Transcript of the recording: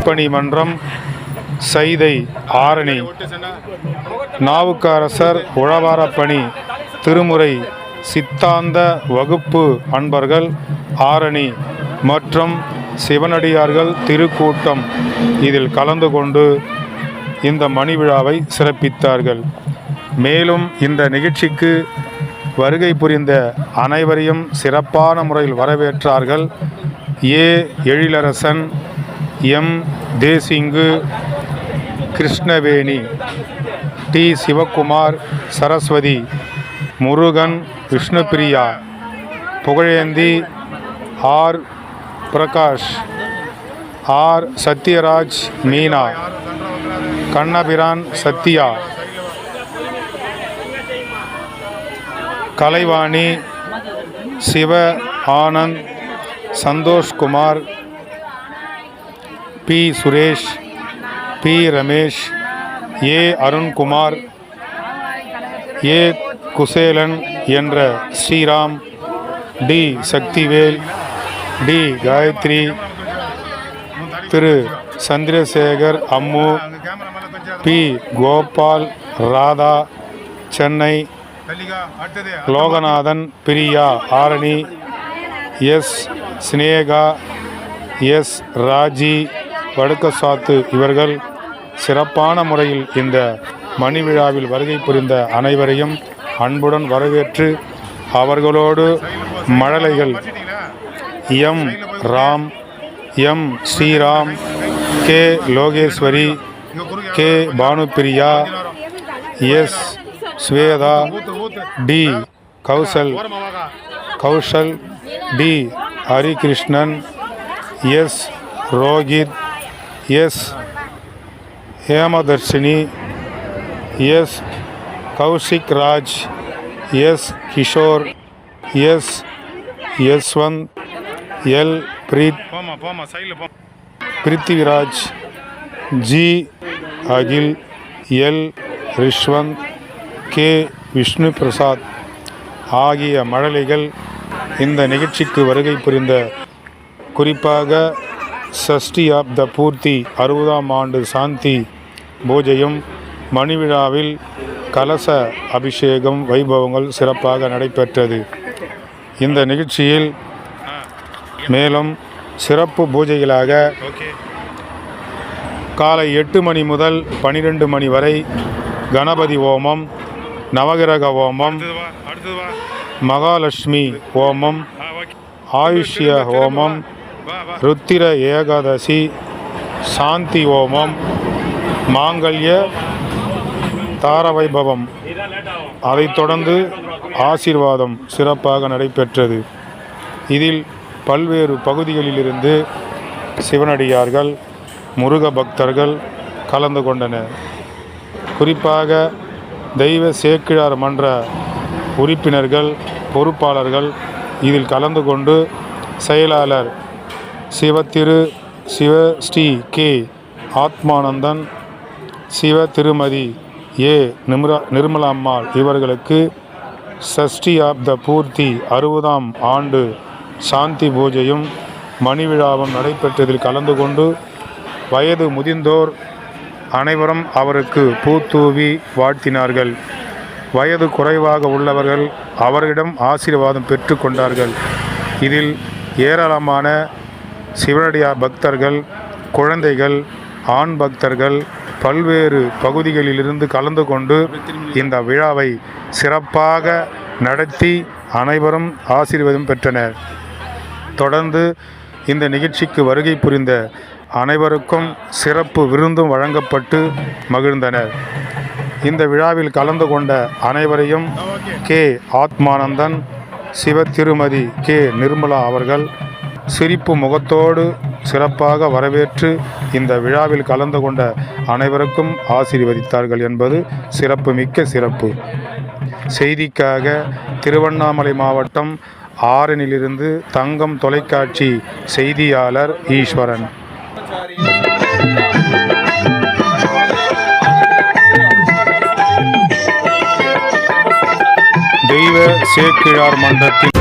திருப்பணி மன்றம், சைதை ஆரணி. நாவுக்கரசர் உழவாரப்பணி திருமுறை சித்தாந்த வகுப்பு அன்பர்கள் ஆரணி மற்றும் சிவனடியார்கள் திருக்கூட்டம் இதில் கலந்து கொண்டு இந்த மணி விழாவை சிறப்பித்தார்கள். மேலும் இந்த நிகழ்ச்சிக்கு வருகை புரிந்த அனைவரையும் சிறப்பான முறையில் வரவேற்றார்கள். Ezhilarasan, M Desingu, Krishnaveni, T Sivakumar, Saraswathi, Murugan, Vishnupriya, Pugazhendhi, R Prakash, R Sathyaraj, Meena, Kannabiran, Sathya, Kalaivani, Siva Anand, Santhoshkumar, P Suresh, P Ramesh, A Arunkumar, A Kuselan என்ற Sriram, T Sakthivel, T Gayathri, Thiru Chandrasekar, Ammu, P Gopal, Radha, Chennai, Loganathan, Priya Arani, S Sneha, S Raji, Vadukkasathu இவர்கள் சிறப்பான முறையில் இந்த மணி விழாவில் வருகை புரிந்த அனைவரையும் அன்புடன் வரவேற்று அவர்களோடு மழலைகள் M Ram, M Sriram, K Lokeshwari, K Bhanupriya, S Swetha, T Kaushal, T Harikrishnan, S Rohit, S Hemadharshini, S Kaushik Raj, S Kishore, S Yashwanth, L Prithviraj, G Akhil, L Rishwanth, K Vishnu Prasad ஆகிய மழலைகள் இந்த நிகழ்ச்சிக்கு வருகை புரிந்த குறிப்பாக சஷ்டி ஆப் த பூர்த்தி 60ஆம் ஆண்டு சாந்தி பூஜையும் மணி விழாவில் கலச அபிஷேகம் வைபவங்கள் சிறப்பாக நடைபெற்றது. இந்த நிகழ்ச்சியில் மேலும் சிறப்பு பூஜைகளாக காலை 8 மணி முதல் 12 மணி வரை கணபதி ஹோமம், நவகிரக ஹோமம், மகாலட்சுமி ஹோமம், ஆயுஷ்ய ஹோமம், ருத்திர ஏகாதசி, சாந்தி ஹோமம், மாங்கல்ய தாரவைபவம், அதைத் தொடர்ந்து ஆசீர்வாதம் சிறப்பாக நடைபெற்றது. இதில் பல்வேறு பகுதிகளிலிருந்து சிவனடியார்கள், முருக பக்தர்கள் கலந்து கொண்டனர். குறிப்பாக தெய்வ சேக்கிழார் மன்ற உறுப்பினர்கள், பொறுப்பாளர்கள் இதில் கலந்து கொண்டு செயலாளர் சிவ ஸ்ரீ கே ஆத்மானந்தன், சிவ திருமதி ஏ நிர்மலாம்மாள் இவர்களுக்கு சஷ்டி ஆப் த பூர்த்தி 60ஆம் ஆண்டு சாந்தி பூஜையும் மணி விழாவும் நடைபெற்றதில் கலந்து கொண்டு வயது முதிர்ந்தோர் அனைவரும் அவருக்கு பூத்தூவி வாழ்த்தினார்கள். வயது குறைவாக உள்ளவர்கள் அவரிடம் ஆசீர்வாதம் பெற்று கொண்டார்கள். இதில் ஏராளமான சிவனடியார் பக்தர்கள், குழந்தைகள், ஆண் பக்தர்கள் பல்வேறு பகுதிகளிலிருந்து கலந்து கொண்டு இந்த விழாவை சிறப்பாக நடத்தி அனைவரும் ஆசீர்வாதம் பெற்றனர். தொடர்ந்து இந்த நிகழ்ச்சிக்கு வருகை புரிந்த அனைவருக்கும் சிறப்பு விருந்தும் வழங்கப்பட்டு மகிழ்ந்தனர். இந்த விழாவில் கலந்து கொண்ட அனைவரையும் கே ஆத்மானந்தன், சிவ திருமதி கே நிர்மலா அவர்கள் சிரிப்பு முகத்தோடு சிறப்பாக வரவேற்று இந்த விழாவில் கலந்து கொண்ட அனைவருக்கும் ஆசீர்வதித்தார்கள் என்பது சிறப்பு மிக்க சிறப்பு. செய்திக்காக திருவண்ணாமலை மாவட்டம் ஆரணிலிருந்து தங்கம் தொலைக்காட்சி செய்தியாளர் ஈஸ்வரன். தெய்வ சேக்கிழார் மன்றத்தின்